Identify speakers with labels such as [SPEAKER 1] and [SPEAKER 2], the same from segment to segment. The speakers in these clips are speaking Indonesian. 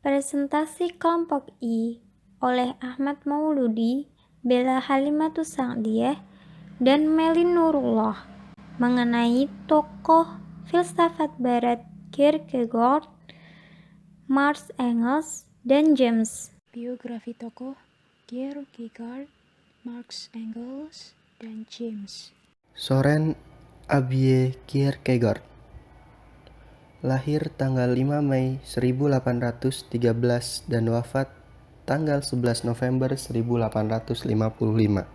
[SPEAKER 1] Presentasi kelompok I oleh Ahmad Mauludi, Bella Halimatus Sa'diyah, dan Melly Nurullah mengenai tokoh filsafat barat Kierkegaard, Marx, Engels, dan James.
[SPEAKER 2] Biografi tokoh Kierkegaard, Marx, Engels, dan James.
[SPEAKER 3] Søren Abie Kierkegaard lahir tanggal 5 Mei 1813 dan wafat tanggal 11 November 1855.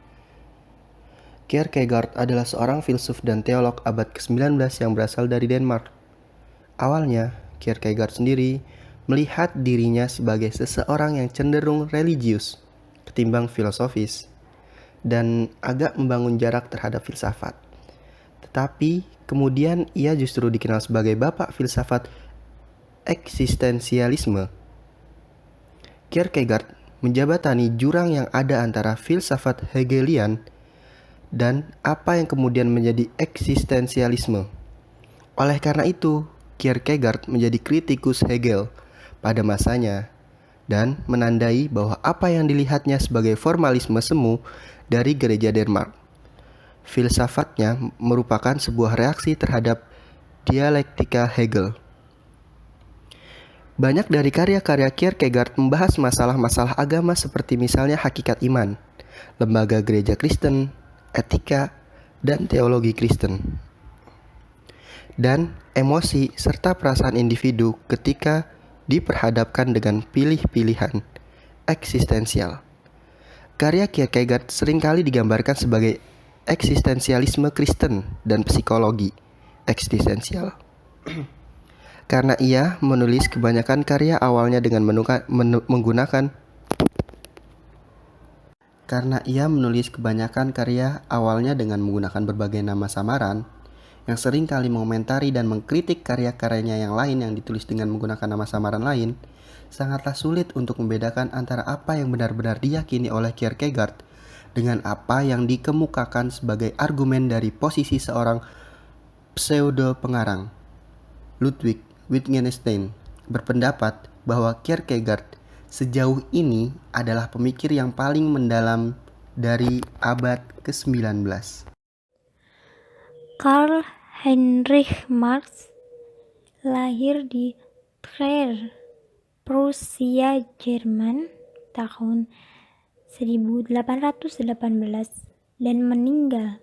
[SPEAKER 3] Kierkegaard adalah seorang filsuf dan teolog abad ke-19 yang berasal dari Denmark. Awalnya, Kierkegaard sendiri melihat dirinya sebagai seseorang yang cenderung religius ketimbang filosofis dan agak membangun jarak terhadap filsafat. Tetapi kemudian ia justru dikenal sebagai bapak filsafat eksistensialisme. Kierkegaard menjabatani jurang yang ada antara filsafat Hegelian dan apa yang kemudian menjadi eksistensialisme. Oleh karena itu, Kierkegaard menjadi kritikus Hegel pada masanya dan menandai bahwa apa yang dilihatnya sebagai formalisme semu dari gereja Denmark. Filsafatnya merupakan sebuah reaksi terhadap dialektika Hegel. Banyak dari karya-karya Kierkegaard membahas masalah-masalah agama seperti misalnya hakikat iman, lembaga gereja Kristen, etika, dan teologi Kristen, dan emosi serta perasaan individu ketika diperhadapkan dengan pilih-pilihan eksistensial. Karya Kierkegaard seringkali digambarkan sebagai eksistensialisme Kristen dan psikologi eksistensial. Karena ia menulis kebanyakan karya awalnya dengan menggunakan berbagai nama samaran, yang sering kali mengomentari dan mengkritik karya-karyanya yang lain yang ditulis dengan menggunakan nama samaran lain, sangatlah sulit untuk membedakan antara apa yang benar-benar diyakini oleh Kierkegaard dengan apa yang dikemukakan sebagai argumen dari posisi seorang pseudo-pengarang. Ludwig Wittgenstein berpendapat bahwa Kierkegaard sejauh ini adalah pemikir yang paling mendalam dari abad ke-19.
[SPEAKER 1] Karl Heinrich Marx lahir di Trier, Prusia, Jerman tahun 1818 dan meninggal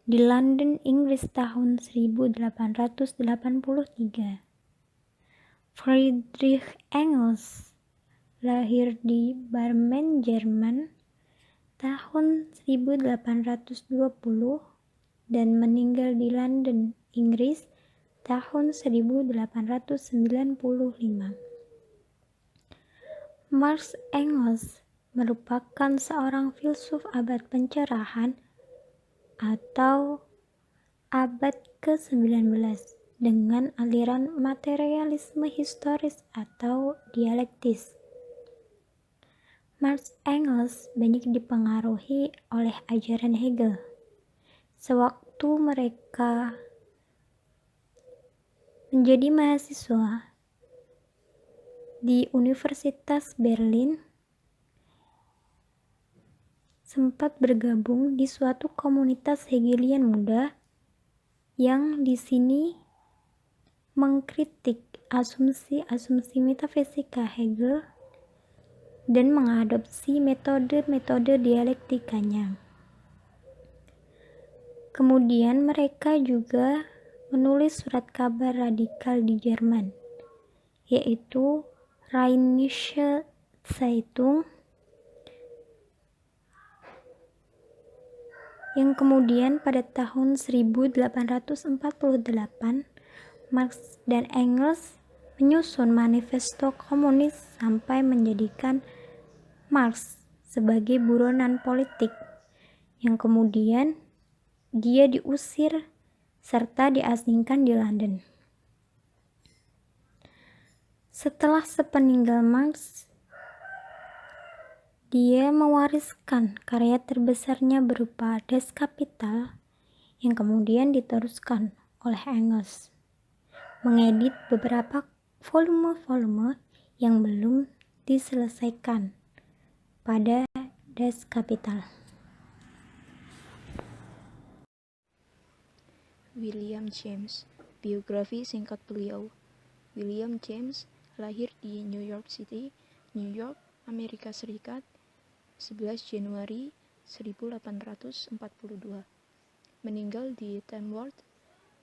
[SPEAKER 1] di London, Inggris tahun 1883. Friedrich Engels lahir di Bremen, Jerman tahun 1820 dan meninggal di London, Inggris tahun 1895. Marx Engels merupakan seorang filsuf abad pencerahan atau abad ke-19 dengan aliran materialisme historis atau dialektis. Marx Engels banyak dipengaruhi oleh ajaran Hegel. Sewaktu mereka menjadi mahasiswa di Universitas Berlin, sempat bergabung di suatu komunitas Hegelian muda yang di sini mengkritik asumsi-asumsi metafisika Hegel dan mengadopsi metode-metode dialektikanya. Kemudian mereka juga menulis surat kabar radikal di Jerman, yaitu Rheinische Zeitung, yang kemudian pada tahun 1848 Marx dan Engels menyusun manifesto komunis sampai menjadikan Marx sebagai buronan politik, yang kemudian dia diusir serta diasingkan di London. Setelah sepeninggal Marx, dia mewariskan karya terbesarnya berupa Das Kapital yang kemudian diteruskan oleh Engels, mengedit beberapa volume-volume yang belum diselesaikan pada Das Kapital.
[SPEAKER 2] William James, biografi singkat beliau. William James lahir di New York City, New York, Amerika Serikat, 11 Januari 1842. Meninggal di Tamworth,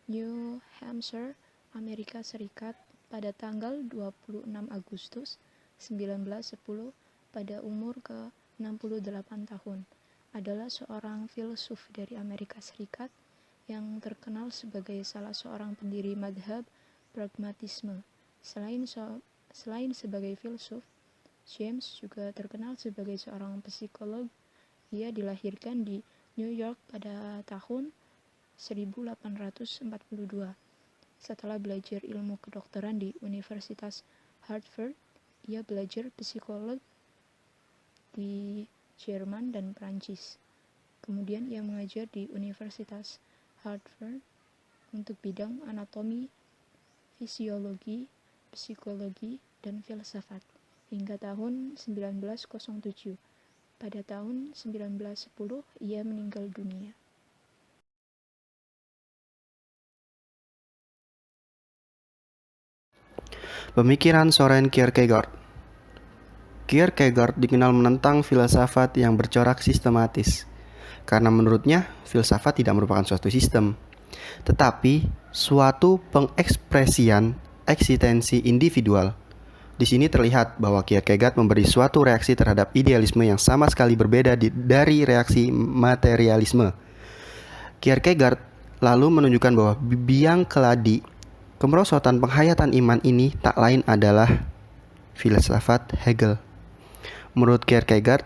[SPEAKER 2] New Hampshire, Amerika Serikat pada tanggal 26 Agustus 1910 pada umur ke-68 tahun. Adalah seorang filsuf dari Amerika Serikat yang terkenal sebagai salah seorang pendiri madhab pragmatisme. Selain sebagai filsuf, James juga terkenal sebagai seorang psikolog. Ia dilahirkan di New York pada tahun 1842. Setelah belajar ilmu kedokteran di Universitas Harvard, ia belajar psikolog di Jerman dan Prancis. Kemudian ia mengajar di Universitas Harvard untuk bidang anatomi, fisiologi, psikologi, dan filsafat hingga tahun 1907. Pada tahun 1910 ia meninggal dunia.
[SPEAKER 3] Pemikiran Soren Kierkegaard. Kierkegaard dikenal menentang filsafat yang bercorak sistematis, karena menurutnya filsafat tidak merupakan suatu sistem, tetapi suatu pengekspresian eksistensi individual. Di sini terlihat bahwa Kierkegaard memberi suatu reaksi terhadap idealisme yang sama sekali berbeda dari reaksi materialisme. Kierkegaard lalu menunjukkan bahwa biang keladi kemerosotan penghayatan iman ini tak lain adalah filsafat Hegel. Menurut Kierkegaard,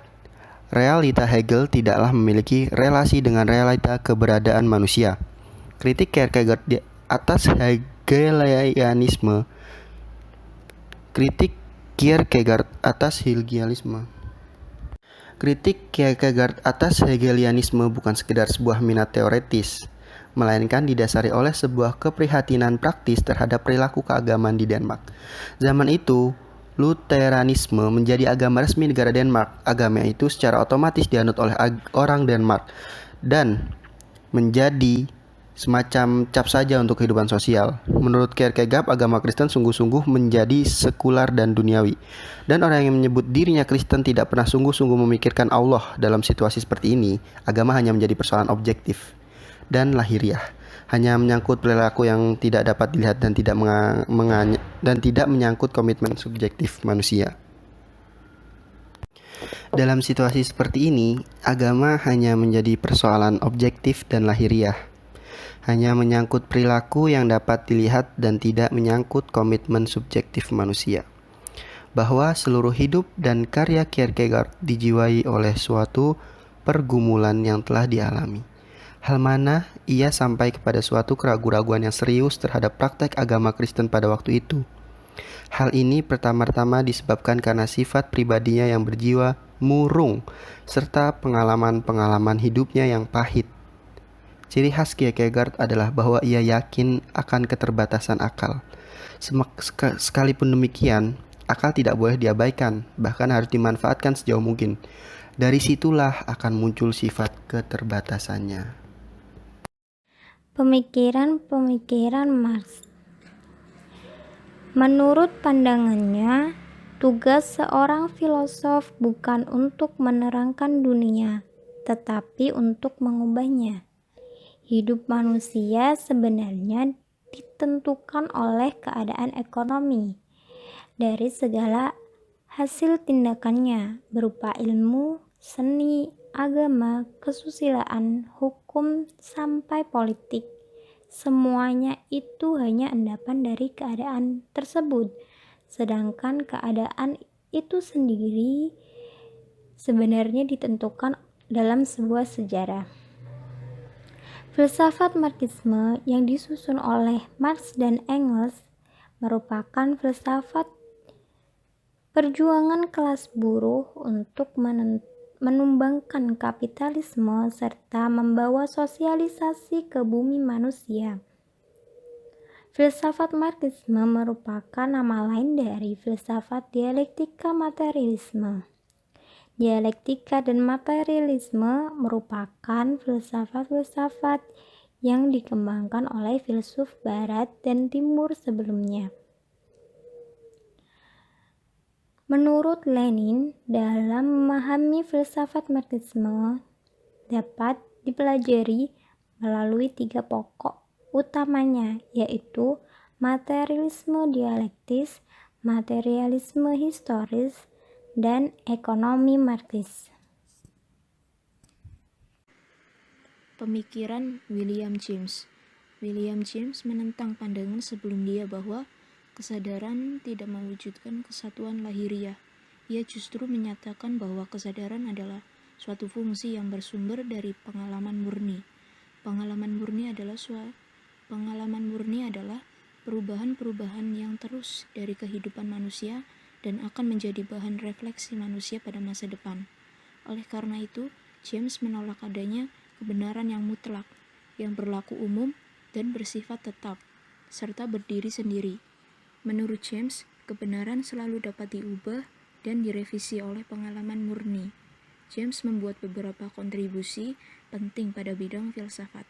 [SPEAKER 3] realita Hegel tidaklah memiliki relasi dengan realita keberadaan manusia. Kritik Kierkegaard atas Hegelianisme. Kritik Kierkegaard atas Hegelianisme bukan sekedar sebuah minat teoretis, melainkan didasari oleh sebuah keprihatinan praktis terhadap perilaku keagamaan di Denmark. Zaman itu, Lutheranisme menjadi agama resmi negara Denmark. Agama itu secara otomatis dianut oleh orang Denmark dan menjadi semacam cap saja untuk kehidupan sosial. Menurut Kierkegaard, agama Kristen sungguh-sungguh menjadi sekular dan duniawi. Dan orang yang menyebut dirinya Kristen tidak pernah sungguh-sungguh memikirkan Allah. Dalam situasi seperti ini, agama hanya menjadi persoalan objektif dan lahiriah, hanya menyangkut perilaku yang tidak dapat dilihat dan tidak menyangkut komitmen subjektif manusia. Dalam situasi seperti ini, agama hanya menjadi persoalan objektif dan lahiriah, hanya menyangkut perilaku yang dapat dilihat dan tidak menyangkut komitmen subjektif manusia. Bahwa seluruh hidup dan karya Kierkegaard dijiwai oleh suatu pergumulan yang telah dialami. Hal mana ia sampai kepada suatu keraguan-raguan yang serius terhadap praktek agama Kristen pada waktu itu. Hal ini pertama-tama disebabkan karena sifat pribadinya yang berjiwa murung serta pengalaman-pengalaman hidupnya yang pahit. Ciri khas Kierkegaard adalah bahwa ia yakin akan keterbatasan akal. Sekalipun demikian, akal tidak boleh diabaikan, bahkan harus dimanfaatkan sejauh mungkin. Dari situlah akan muncul sifat keterbatasannya.
[SPEAKER 1] Pemikiran Marx. Menurut pandangannya, tugas seorang filosof bukan untuk menerangkan dunia, tetapi untuk mengubahnya. Hidup manusia sebenarnya ditentukan oleh keadaan ekonomi. Dari segala hasil tindakannya berupa ilmu, seni, agama, kesusilaan, hukum, sampai politik. Semuanya itu hanya endapan dari keadaan tersebut. Sedangkan keadaan itu sendiri sebenarnya ditentukan dalam sebuah sejarah. Filsafat Marxisme yang disusun oleh Marx dan Engels merupakan filsafat perjuangan kelas buruh untuk menumbangkan kapitalisme serta membawa sosialisasi ke bumi manusia. Filsafat Marxisme merupakan nama lain dari filsafat dialektika materialisme. Dialektika dan materialisme merupakan filsafat-filsafat yang dikembangkan oleh filsuf Barat dan Timur sebelumnya. Menurut Lenin, dalam memahami filsafat Marxisme dapat dipelajari melalui 3 pokok utamanya, yaitu materialisme dialektis, materialisme historis, dan ekonomi Marxis.
[SPEAKER 2] Pemikiran William James. William James menentang pandangan sebelum dia bahwa kesadaran tidak mewujudkan kesatuan lahiriah. Ia justru menyatakan bahwa kesadaran adalah suatu fungsi yang bersumber dari pengalaman murni. Pengalaman murni adalah perubahan-perubahan yang terus dari kehidupan manusia dan akan menjadi bahan refleksi manusia pada masa depan. Oleh karena itu, James menolak adanya kebenaran yang mutlak, yang berlaku umum dan bersifat tetap, serta berdiri sendiri. Menurut James, kebenaran selalu dapat diubah dan direvisi oleh pengalaman murni. James membuat beberapa kontribusi penting pada bidang filsafat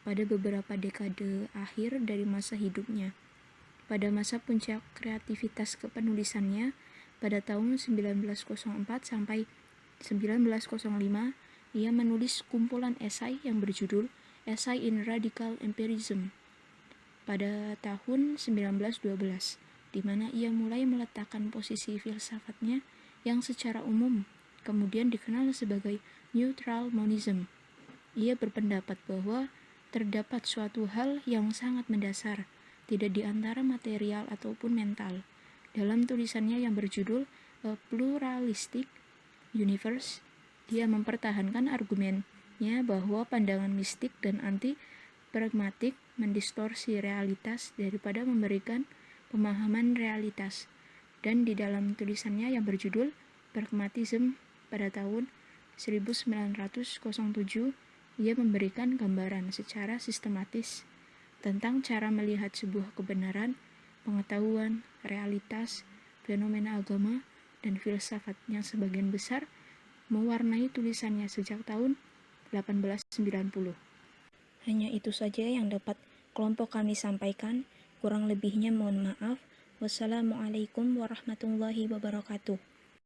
[SPEAKER 2] pada beberapa dekade akhir dari masa hidupnya. Pada masa puncak kreativitas kepenulisannya pada tahun 1904 sampai 1905, ia menulis kumpulan esai yang berjudul Essay in Radical Empirism pada tahun 1912, di mana ia mulai meletakkan posisi filsafatnya yang secara umum kemudian dikenal sebagai neutral monism. Ia berpendapat bahwa terdapat suatu hal yang sangat mendasar, tidak di antara material ataupun mental. Dalam tulisannya yang berjudul A Pluralistic Universe, dia mempertahankan argumennya bahwa pandangan mistik dan anti-pragmatik mendistorsi realitas daripada memberikan pemahaman realitas. Dan di dalam tulisannya yang berjudul Pragmatism pada tahun 1907, ia memberikan gambaran secara sistematis tentang cara melihat sebuah kebenaran, pengetahuan, realitas, fenomena agama, dan filsafat yang sebagian besar mewarnai tulisannya sejak tahun 1890. Hanya itu saja yang dapat kelompok kami sampaikan. Kurang lebihnya mohon maaf. Wassalamualaikum warahmatullahi wabarakatuh.